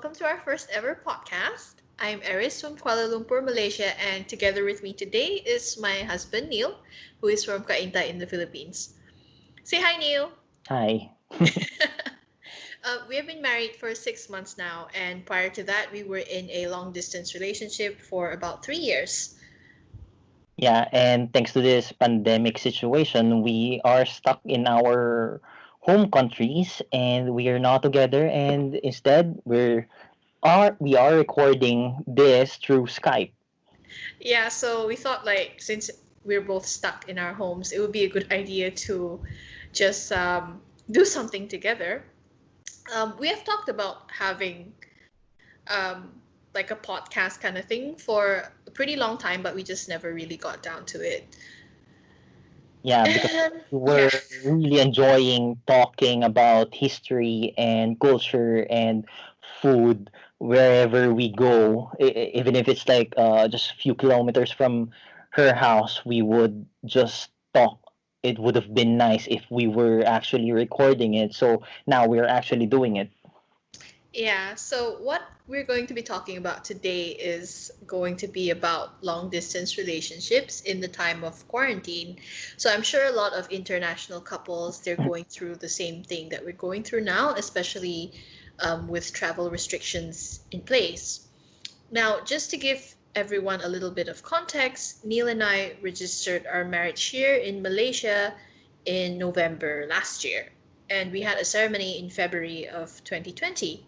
welcome to our first ever podcast. I'm Eris from Kuala Lumpur, Malaysia, and together with me today is my husband, Neil, who is from Cainta in the Philippines. Say hi, Neil. Hi. We have been married for 6 months now, and prior to that, we were in a long distance relationship for about 3 years. Yeah, and thanks to this pandemic situation, we are stuck in our home countries and we are not together and instead we are recording this through Skype. Yeah, so we thought like since we're both stuck in our homes, it would be a good idea to just do something together. We have talked about having like a podcast kind of thing for a pretty long time, but we just never really got down to it. Yeah, because And yeah, we're really enjoying talking about history and culture and food wherever we go. Even if it's like just a few kilometers from her house, we would just talk. It would have been nice if we were actually recording it. So now we're actually doing it. yeah. So what we're going to be talking about today is going to be about long distance relationships in the time of quarantine. So I'm sure a lot of international couples they're going through the same thing that we're going through now, especially with travel restrictions in place. Now, just to give everyone a little bit of context, Neil and I registered our marriage here in Malaysia in November last year, and we had a ceremony in February of 2020.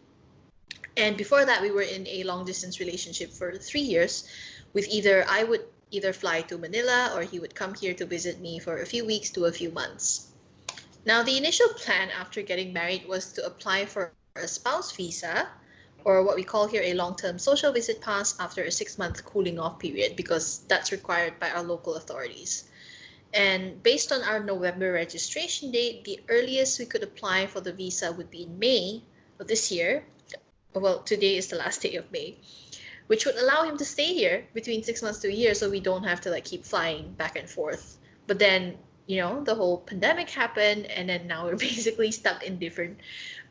And before that, we were in a long distance relationship for 3 years, with either I would either fly to Manila or he would come here to visit me for a few weeks to a few months. Now, the initial plan after getting married was to apply for a spouse visa, or what we call here a long term social visit pass, after a 6 month cooling off period, because that's required by our local authorities. And based on our November registration date, the earliest we could apply for the visa would be in May of this year. Well, today is the last day of May, which would allow him to stay here between 6 months to a year so we don't have to like keep flying back and forth. But then, the whole pandemic happened, and then now we're basically stuck in different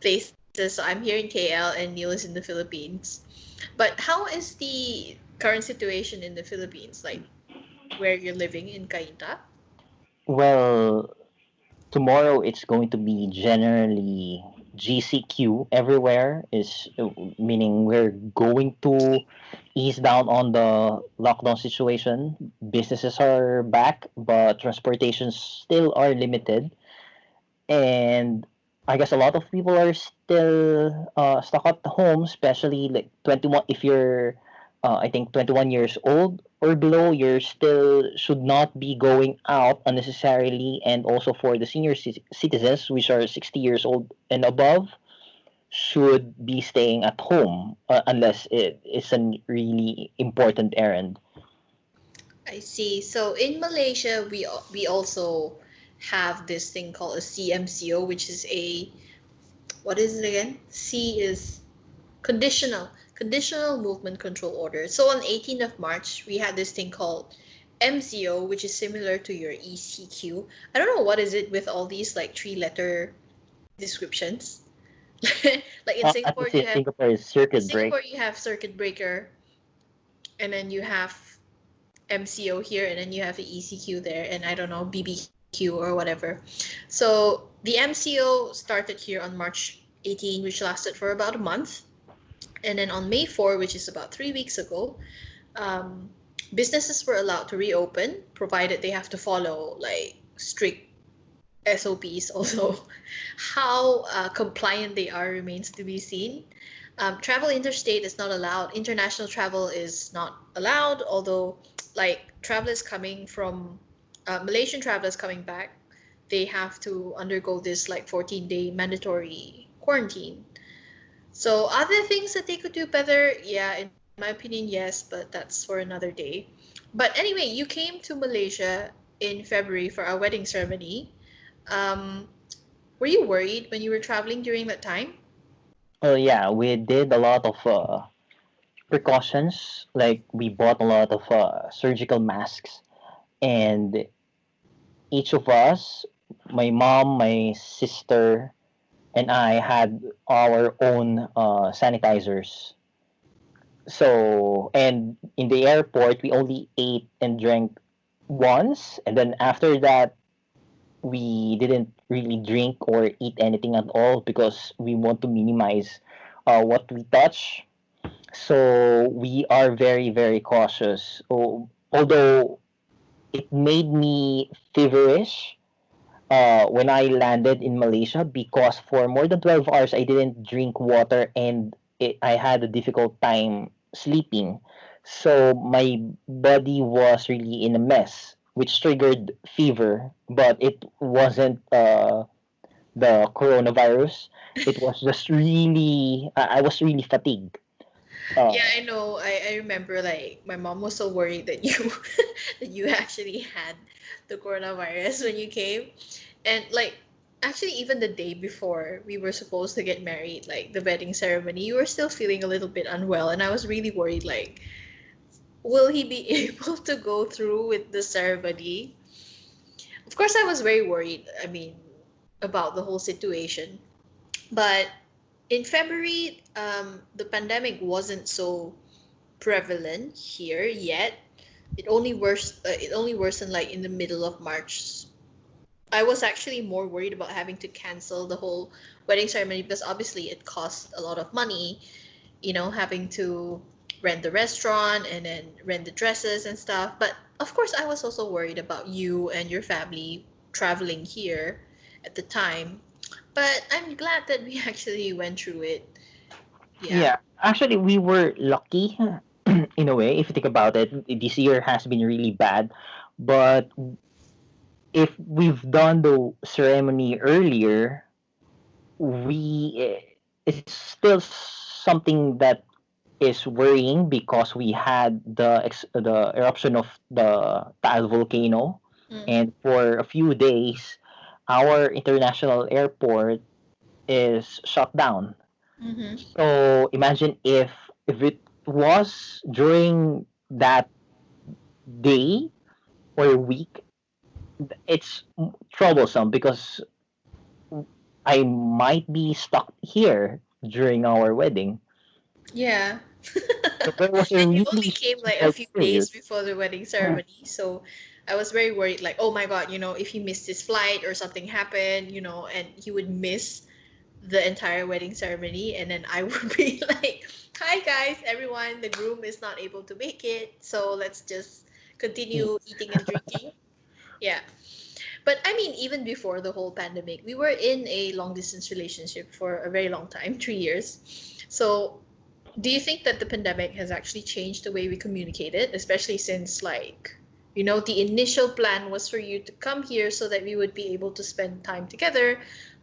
places. So I'm here in KL and Neil is in the Philippines. But how is the current situation in the Philippines, like where you're living in Cainta? Well, tomorrow it's going to be generally GCQ everywhere, is meaning we're going to ease down on the lockdown situation. Businesses are back, but transportations still are limited. And I guess a lot of people are still stuck at home, especially like 21. If you're, I think 21 years old or below, you still should not be going out unnecessarily. And also for the senior citizens, which are 60 years old and above, should be staying at home unless it is a really important errand. I see. So in Malaysia, we also have this thing called a CMCO, which is a what is it again? C is conditional movement control order. So on 18th of March, we had this thing called MCO, which is similar to your ECQ. I don't know what is it with all these like three-letter descriptions. Like in At Singapore, least in Singapore is circuit break. You have circuit breaker, and then you have MCO here, and then you have the ECQ there, and I don't know, BBQ or whatever. So the MCO started here on March 18, which lasted for about a month. And then on May 4, which is about 3 weeks ago, um, businesses were allowed to reopen, provided they have to follow like strict SOPs. Also, how compliant they are remains to be seen. Travel interstate is not allowed. International travel is not allowed, although like travelers coming from Malaysian travelers coming back, they have to undergo this like 14-day mandatory quarantine. So are there things that they could do better? Yeah, in my opinion, yes, but that's for another day. But anyway, you came to Malaysia in February for our wedding ceremony. Um, were you worried when you were traveling during that time? Well, yeah, we did a lot of precautions. Like we bought a lot of surgical masks, and each of us, my mom, my sister, and I had our own sanitizers. So, and in the airport, we only ate and drank once, and then after that, we didn't really drink or eat anything at all because we want to minimize what we touch. So we are very, very cautious. Although it made me feverish when I landed in Malaysia because for more than 12 hours I didn't drink water and I had a difficult time sleeping. So my body was really in a mess, which triggered fever, but it wasn't the coronavirus. It was just really, I was really fatigued. Uh, Yeah, I know. I remember like my mom was so worried that you that you actually had the coronavirus when you came. And like actually even the day before we were supposed to get married, like the wedding ceremony, you were still feeling a little bit unwell and I was really worried like will he be able to go through with the ceremony? Of course I was very worried, I mean, about the whole situation. But in February, the pandemic wasn't so prevalent here yet. It only worsened like in the middle of March. I was actually more worried about having to cancel the whole wedding ceremony because obviously it cost a lot of money, having to rent the restaurant and then rent the dresses and stuff. But of course, I was also worried about you and your family traveling here at the time. But I'm glad that we actually went through it. Yeah. yeah, actually, we were lucky in a way. If you think about it, this year has been really bad. But if we've done the ceremony earlier, it's still something that is worrying because we had the eruption of the Taal volcano, Mm. and for a few days, our international airport is shut down. Mm-hmm. So imagine if it was during that day or week, it's troublesome because I might be stuck here during our wedding. Yeah. So there was a And you only really came like a small few period. days before the wedding ceremony, so I was very worried, like, oh my God, if he missed his flight or something happened, and he would miss the entire wedding ceremony, and then I would be like, hi guys, everyone, the groom is not able to make it, so let's just continue eating and drinking. Yeah. But I mean, even before the whole pandemic, we were in a long distance relationship for a very long time, 3 years. So do you think that the pandemic has actually changed the way we communicated, especially since, like, the initial plan was for you to come here so that we would be able to spend time together,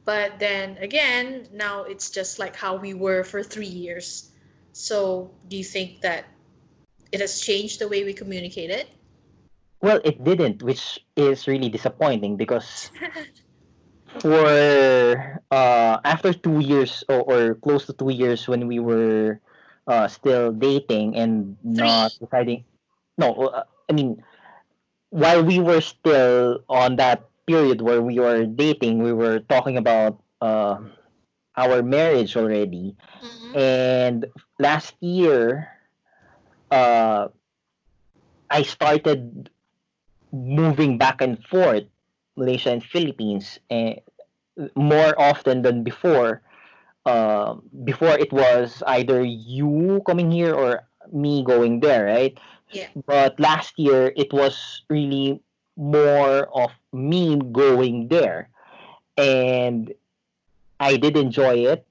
but then again, now it's just like how we were for 3 years. So do you think that it has changed the way we communicated? Well, it didn't, which is really disappointing because for after 2 years or close to 2 years when we were still dating and not Three. deciding, no, I mean while we were still on that period where we were dating, we were talking about our marriage already. Mm-hmm. And last year, uh, I started moving back and forth, Malaysia and Philippines, more often than before. Before it was either you coming here or me going there, right? Yeah. But last year it was really more of me going there, and I did enjoy it.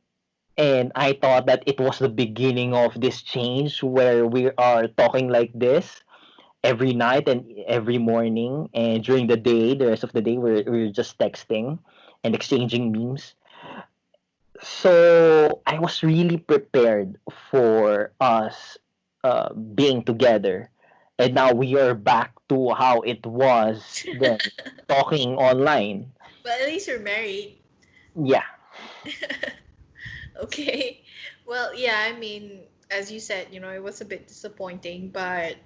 And I thought that it was the beginning of this change where we are talking like this every night and every morning, and during the day, the rest of the day, we're just texting and exchanging memes. So I was really prepared for us being together. And now we are back to how it was then, talking online. But at least you're married. Yeah. Okay. Well, yeah, I mean, as you said, it was a bit disappointing, but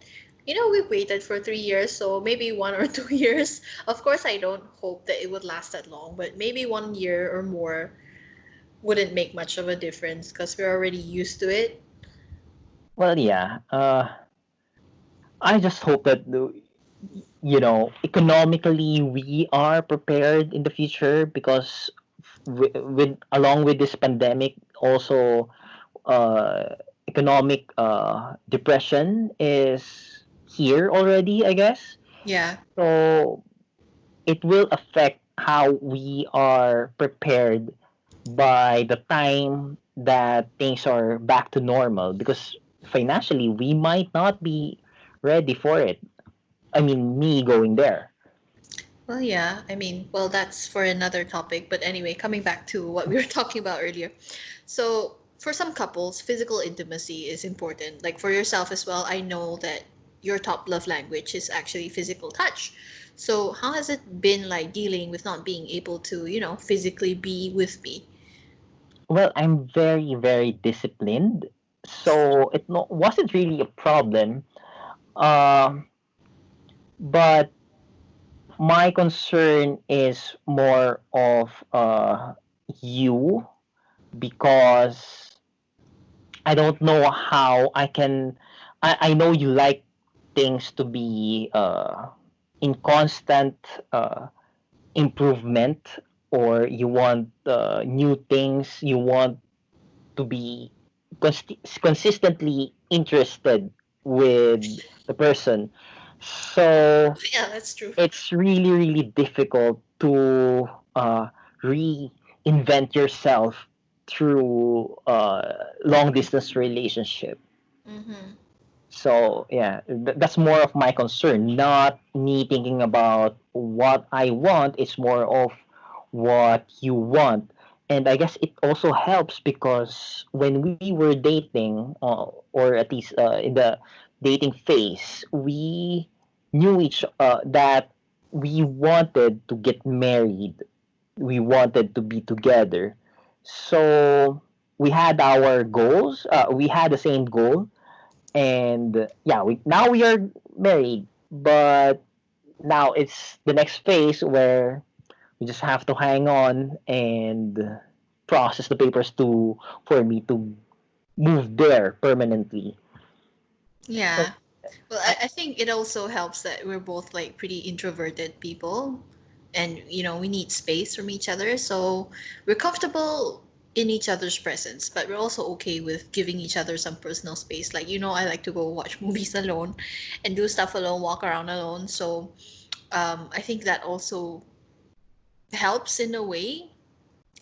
we waited for 3 years, so maybe 1 or 2 years. Of course, I don't hope that it would last that long, but maybe 1 year or more wouldn't make much of a difference because we're already used to it. Well, yeah. I just hope that economically we are prepared in the future because with along with this pandemic, also economic depression is here already, I guess. Yeah. So it will affect how we are prepared by the time that things are back to normal because financially we might not be ready for it. I mean, me going there. Well, yeah. I mean, well, that's for another topic. But anyway, coming back to what we were talking about earlier. So, for some couples, physical intimacy is important. Like for yourself as well, I know that your top love language is actually physical touch. So, how has it been like dealing with not being able to, physically be with me? Well, I'm very, very disciplined, so it wasn't really a problem. Um, but my concern is more of you because I don't know how I can. I know you like things to be in constant improvement, or you want new things. You want to be consistently interested with the person. So Yeah, that's true. it's really, really difficult to reinvent yourself through long distance relationship. Mm-hmm. So yeah, that's more of my concern, not me thinking about what I want. It's more of what you want. And I guess it also helps because when we were dating, or at least in the dating phase, we knew each that we wanted to get married. We wanted to be together. So we had our goals. We had the same goal, and yeah, we are married, but now it's the next phase where we just have to hang on and process the papers to for me to move there permanently. So Yeah. Well, I, I think it also helps that we're both like pretty introverted people and we need space from each other. So we're comfortable in each other's presence, but we're also okay with giving each other some personal space. Like, I like to go watch movies alone and do stuff alone, walk around alone. So I think that also helps in a way.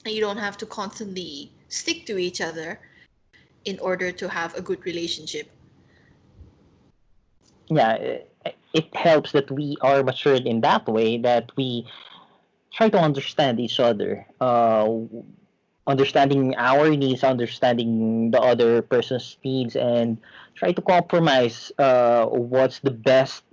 You don't have to constantly stick to each other in order to have a good relationship. yeah, it helps that we are matured in that way, that we try to understand each other, understanding our needs, understanding the other person's needs, and try to compromise what's the best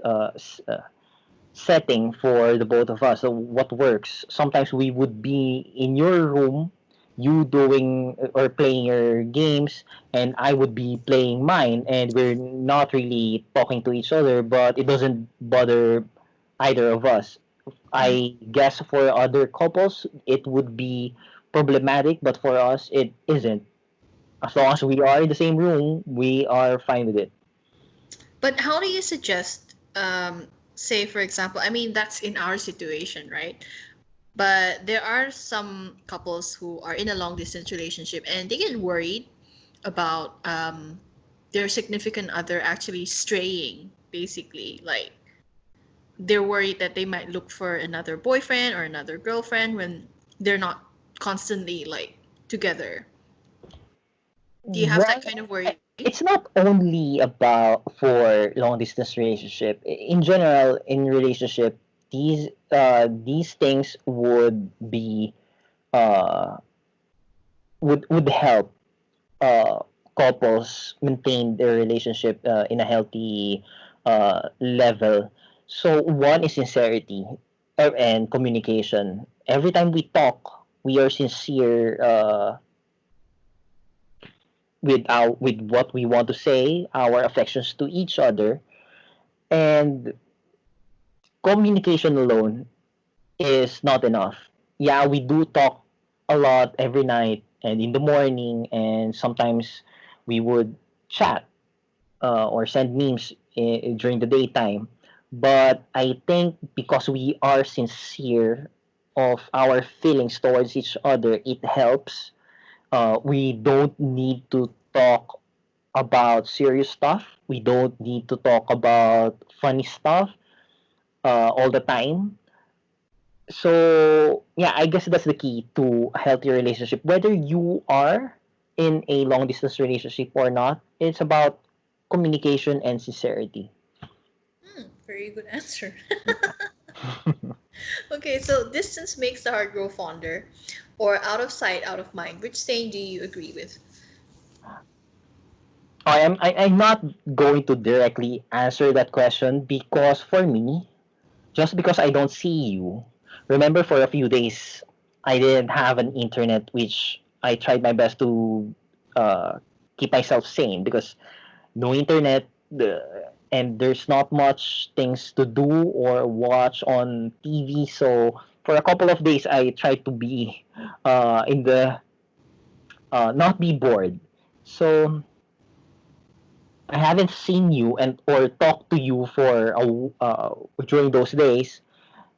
setting for the both of us. So what works? Sometimes we would be in your room, you doing or playing your games, and I would be playing mine, and we're not really talking to each other, but it doesn't bother either of us. Mm. I guess for other couples it would be problematic, but for us it isn't. As long as we are in the same room, we are fine with it. But how do you suggest, say, for example, I mean, that's in our situation, right? But there are some couples who are in a long distance relationship and they get worried about their significant other actually straying, basically. Like, they're worried that they might look for another boyfriend or another girlfriend when they're not constantly, like, together. Do you have that Well, kind of worry? it's not only about for long distance relationship. In general, in relationship, these things would be uh would help uh couples maintain their relationship in a healthy level. So one is sincerity, and communication. Every time we talk, we are sincere with what we want to say, our affections to each other, and communication alone is not enough. Yeah, we do talk a lot every night, and in the morning, and sometimes we would chat or send memes during the daytime. But I think because we are sincere of our feelings towards each other, it helps. We don't need to talk about serious stuff. We don't need to talk about funny stuff all the time. So yeah, I guess that's the key to a healthy relationship. Whether you are in a long distance relationship or not, it's about communication and sincerity. Very good answer. Okay, so distance makes the heart grow fonder, or out of sight, out of mind. Which saying do you agree with? I'm not going to directly answer that question because for me, just because I don't see you, remember for a few days I didn't have an internet, which I tried my best to uh, keep myself sane because no internet, and there's not much things to do or watch on TV. So for a couple of days, I tried to be in the not be bored. So I haven't seen you and or talked to you for during those days,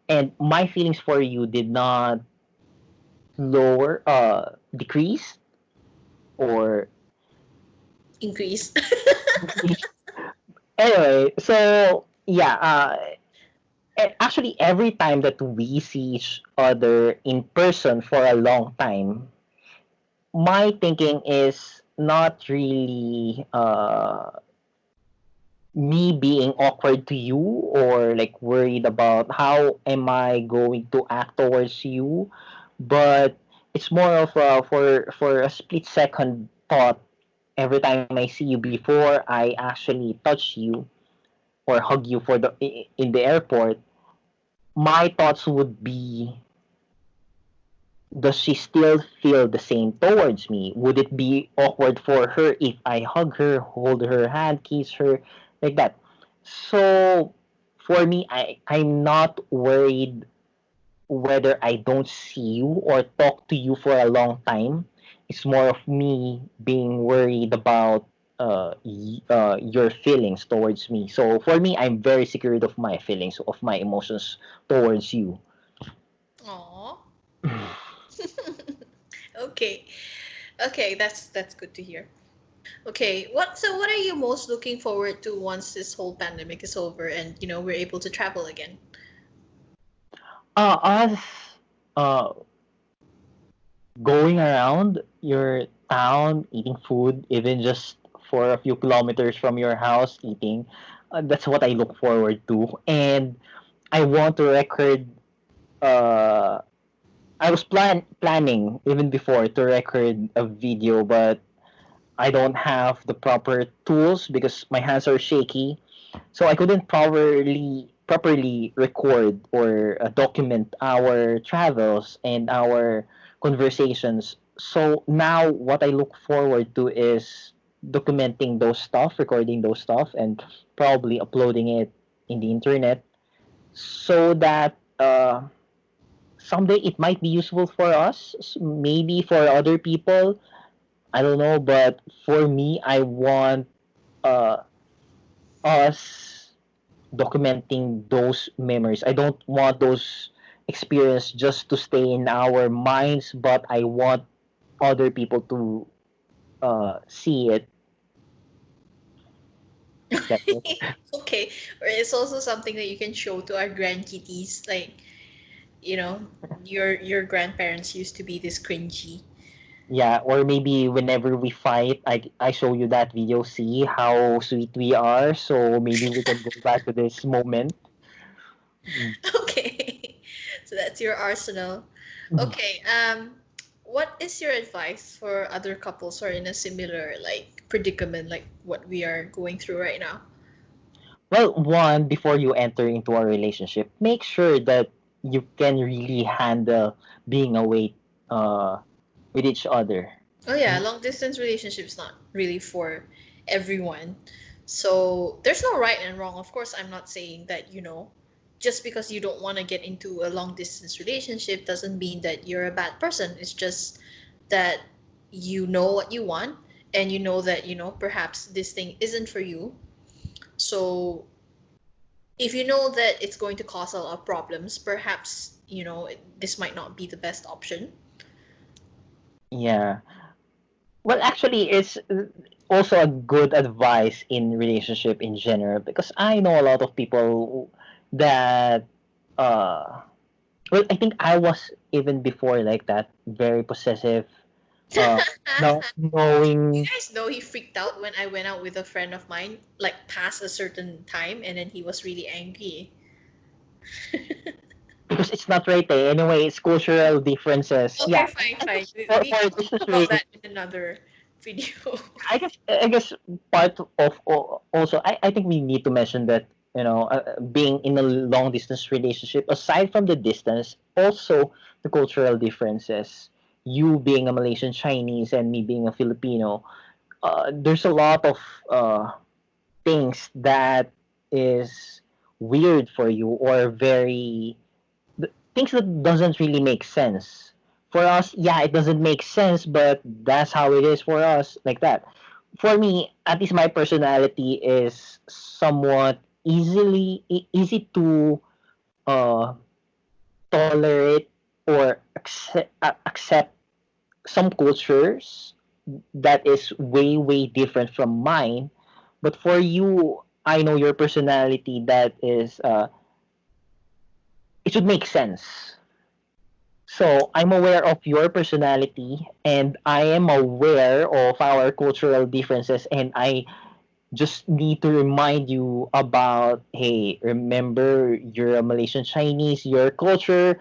and my feelings for you did not lower decrease or Increase. increase. Anyway, so yeah, and actually every time that we see each other in person for a long time, my thinking is not really me being awkward to you or like worried about how am I going to act towards you, but it's more of for a split second thought every time I see you before I actually touch you or hug you for the in the airport. My thoughts would be, does she still feel the same towards me? Would it be awkward for her if I hug her, hold her hand, kiss her, like that? So for me, I'm not worried whether I don't see you or talk to you for a long time. It's more of me being worried about your feelings towards me. So for me, I'm very secured of my feelings, of my emotions towards you. Aw. Okay. Okay, that's good to hear. Okay, what are you most looking forward to once this whole pandemic is over and we're able to travel again? Us uh, going around your town, eating food, even just for a few kilometers from your house, eating, that's what I look forward to. And I want to record. Uh, I was planning even before to record a video, but I don't have the proper tools because my hands are shaky, so I couldn't properly record or document our travels and our conversations. So now what I look forward to is documenting those stuff, recording those stuff, and probably uploading it in the internet so that someday it might be useful for us, maybe for other people. I don't know, but for me, I want uh, us documenting those memories. I don't want those experience just to stay in our minds, but I want other people to see it. That's it. Okay, or it's also something that you can show to our grandkitties, like, you know, your grandparents used to be this cringy. Yeah, or maybe whenever we fight, I show you that video, see how sweet we are. So maybe we can go back to this moment. Mm. Okay. So that's your arsenal. Okay, what is your advice for other couples who are in a similar like predicament like what we are going through right now? Well, one, before you enter into a relationship, make sure that you can really handle being away uh, with each other. Oh yeah, long distance relationships not really for everyone. So there's no right and wrong. Of course, I'm not saying that, just because you don't want to get into a long distance relationship doesn't mean that you're a bad person. It's just that you know what you want, and you know that, perhaps this thing isn't for you. So if you know that it's going to cause a lot of problems, perhaps, this might not be the best option. Yeah. Well, actually, it's also a good advice in relationship in general, because I know a lot of people that uh well, I think I was even before like that, very possessive, uh not You knowing. guys know he freaked out when I went out with a friend of mine, like past a certain time, and then he was really angry. Because it's not right there. Anyway, it's cultural differences. Okay, Yeah, fine, I fine. guess We for can this talk is about really, that in another video. I guess part of also, I think we need to mention that, being in a long distance relationship, aside from the distance, also the cultural differences. You being a Malaysian Chinese and me being a Filipino, there's a lot of things that is weird for you, or very things that doesn't really make sense for us. Yeah, it doesn't make sense, but that's how it is for us, like that. For me, at least my personality is somewhat easy to uh tolerate or accept some cultures that is way different from mine. But for you, I know your personality, that is it should make sense. So I'm aware of your personality, and I am aware of our cultural differences, and I just need to remind you about, hey, remember, you're a Malaysian Chinese, your culture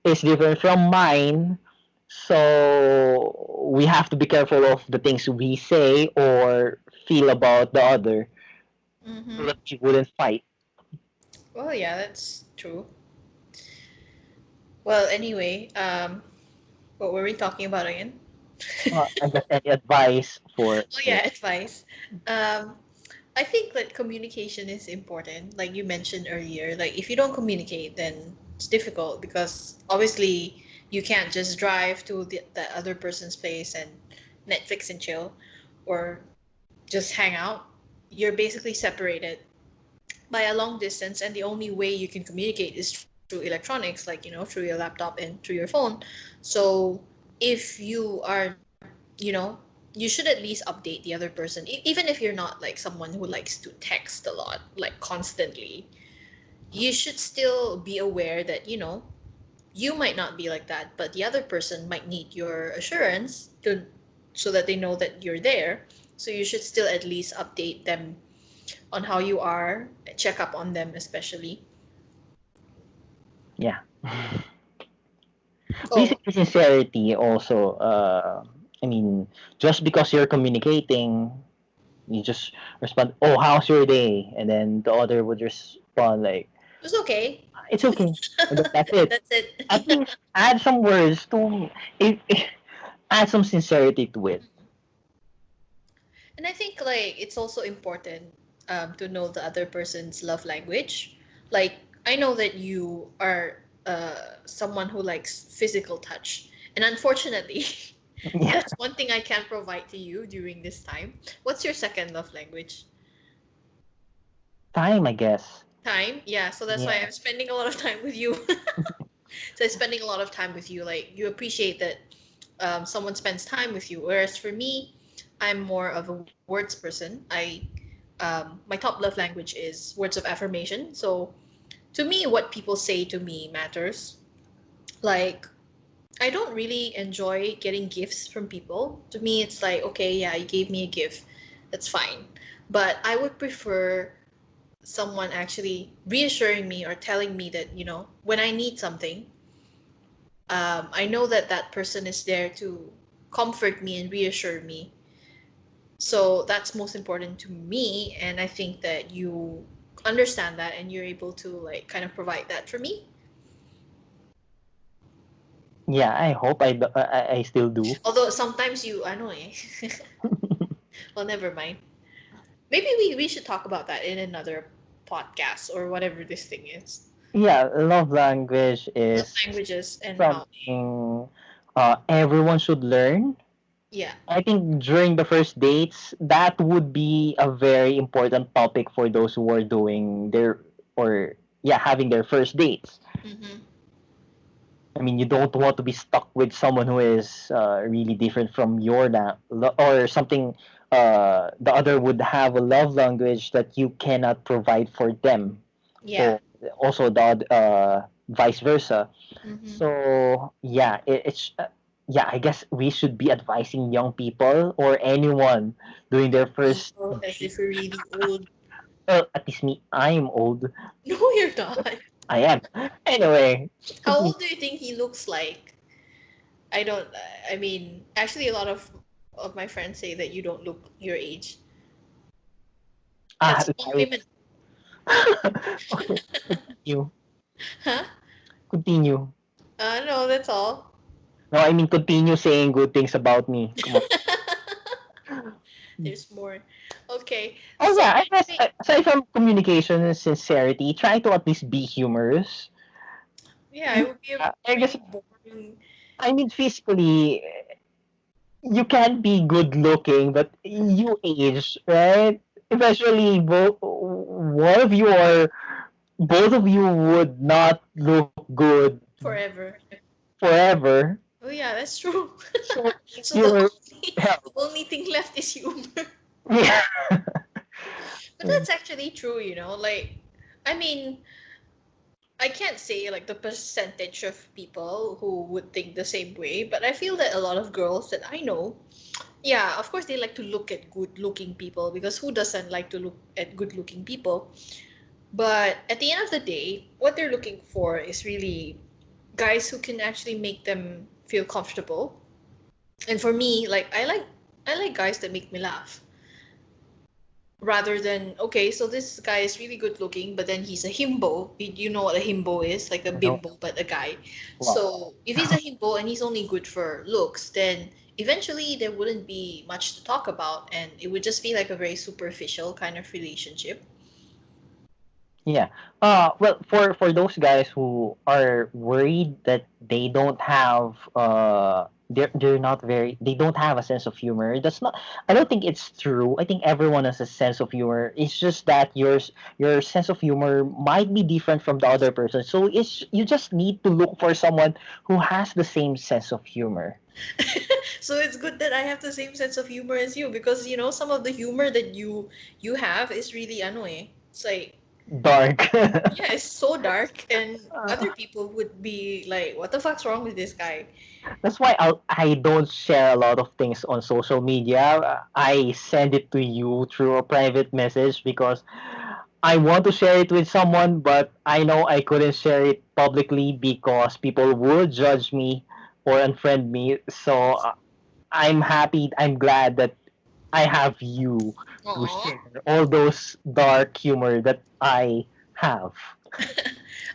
is different from mine. So we have to be careful of the things we say or feel about the other, so Mm-hmm. that we wouldn't fight. Well, yeah, that's true. Well, anyway, what were we talking about again? I guess any advice for Oh yeah, advice. Um, I think that communication is important. Like you mentioned earlier, like if you don't communicate, then it's difficult because obviously you can't just drive to the other person's place and Netflix and chill or just hang out. You're basically separated by a long distance, and the only way you can communicate is through electronics, like, through your laptop and through your phone. So if you are, you should at least update the other person, even if you're not like someone who likes to text a lot, like constantly. You should still be aware that, you might not be like that, but the other person might need your assurance so that they know that you're there. So you should still at least update them on how you are, check up on them, especially. yeah. Oh, Basically, sincerity also. I mean, just because you're communicating, you just respond, "Oh, how's your day?" And then the other would respond like, it's okay. "It's okay." And then that's it. That's it. At least add some words to it, add some sincerity to it. And I think like it's also important to know the other person's love language. Like I know that you are someone who likes physical touch, and unfortunately, Yeah, that's one thing I can't provide to you during this time. What's your second love language? time, I guess. Time? Yeah, so that's why Yeah, I'm spending a lot of time with you. So spending a lot of time with you, like you appreciate that someone spends time with you. Whereas for me, I'm more of a words person. My top love language is words of affirmation. So to me, what people say to me matters. Like I don't really enjoy getting gifts from people. To me, it's like, okay, yeah, you gave me a gift. That's fine. But I would prefer someone actually reassuring me or telling me that, when I need something, I know that that person is there to comfort me and reassure me. So that's most important to me, and I think that you understand that and you're able to like kind of provide that for me. yeah. I hope I still do. Although sometimes I know eh. Well, never mind. Maybe we should talk about that in another podcast or whatever this thing is. Yeah, love language Love is languages and how. something everyone should learn. Yeah. I think during the first dates, that would be a very important topic for those who are doing their or yeah, having their first dates. Mm-hmm. I mean, you don't want to be stuck with someone who is really different from or something. The other would have a love language that you cannot provide for them, Yeah. or also vice versa. Mm-hmm. So yeah, it's yeah. I guess we should be advising young people or anyone doing their first. People as if you're really old. Well, at least me, I'm old. No, you're not. I am. Anyway, How old do you think he looks like? I don't. I mean, actually, a lot of my friends say that you don't look your age. That's all like women. okay, continue. Huh? Continue. No, that's all. No, I mean continue saying good things about me. Come on. There's more. Okay. Oh So yeah, I guess anyway, aside from communication and sincerity, try to at least be humorous. yeah, it would be a I guess really boring. I mean physically, you can be good looking, but you age, right? Eventually, both of you would not look good Forever. forever. Oh yeah, that's true. So So the your only the health, only thing left is humor. yeah. But that's actually true, like I mean, I can't say like the percentage of people who would think the same way, but I feel that a lot of girls that I know, yeah, of course they like to look at good looking people because who doesn't like to look at good looking people? But at the end of the day, what they're looking for is really guys who can actually make them feel comfortable. And for me, like I like guys that make me laugh rather than okay, so this guy is really good looking, but then he's a himbo. You know what a himbo is? Like a I don't bimbo, but a guy. well, So if he's a himbo and he's only good for looks, then eventually there wouldn't be much to talk about, and it would just be like a very superficial kind of relationship. yeah. Well, for those guys who are worried that they don't have they're not very they don't have a sense of humor. That's not. I don't think it's true. I think everyone has a sense of humor. It's just that your sense of humor might be different from the other person. So it's you just need to look for someone who has the same sense of humor. So it's good that I have the same sense of humor as you because some of the humor that you have is really annoying. It's like Dark. yeah, it's so dark, and other people would be like, "What the fuck's wrong with this guy?" That's why I don't share a lot of things on social media. I send it to you through a private message because I want to share it with someone, but I know I couldn't share it publicly because people would judge me or unfriend me. So I'm glad that I have you to Aww. share all those dark humor that I have.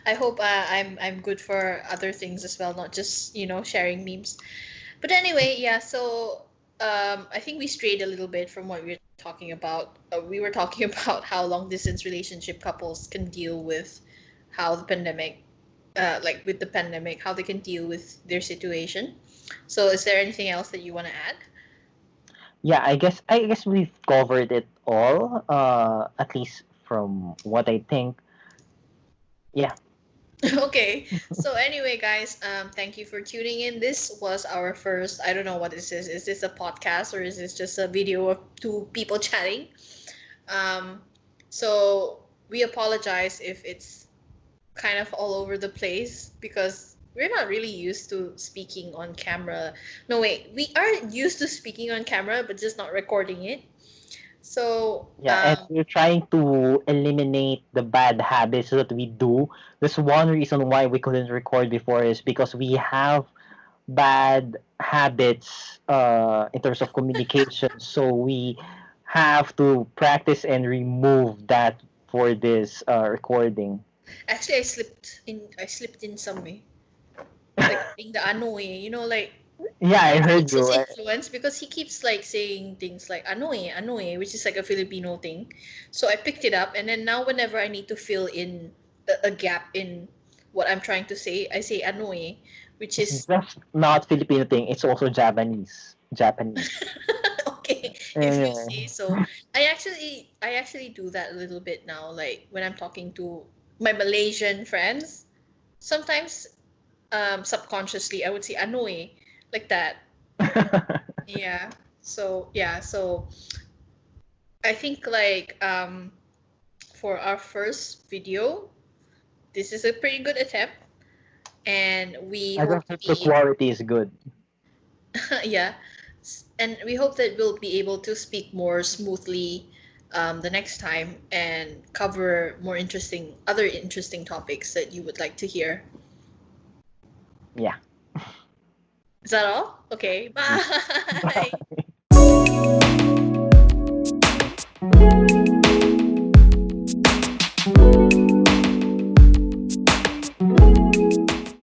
I hope I'm good for other things as well, not just sharing memes. But anyway, yeah. So I think we strayed a little bit from what we were talking about. We were talking about how long distance relationship couples can deal with how the pandemic, like with the pandemic, how they can deal with their situation. So is there anything else that you want to add? Yeah, I guess we've covered it all. At least from what I think. Yeah. Okay. So anyway, guys, thank you for tuning in. This was our first, I don't know what this is. Is this a podcast or is this just a video of two people chatting? Um, so we apologize if it's kind of all over the place because we're not really used to speaking on camera. No, wait, we are used to speaking on camera, but just not recording it. So, Yeah, and we're trying to eliminate the bad habits that we do. That's one reason why we couldn't record before is because we have bad habits in terms of communication. So we have to practice and remove that for this recording. actually, I slipped in some way. Like being the ano eh, like Yeah, I I think heard it's his you. influence because he keeps like saying things like ano eh, which is like a Filipino thing. So I picked it up, and then now whenever I need to fill in a gap in what I'm trying to say, I say ano eh, which It's is just not Filipino thing. It's also Japanese. Japanese. Okay, if you Anyway. say so. I actually do that a little bit now. Like when I'm talking to my Malaysian friends, sometimes subconsciously I would say ano eh, like that. Yeah. So I think like for our first video, this is a pretty good attempt, and we I hope don't to think the be quality is good. yeah, and we hope that we'll be able to speak more smoothly the next time and cover more other interesting topics that you would like to hear. Yeah. Is that all? Okay, bye.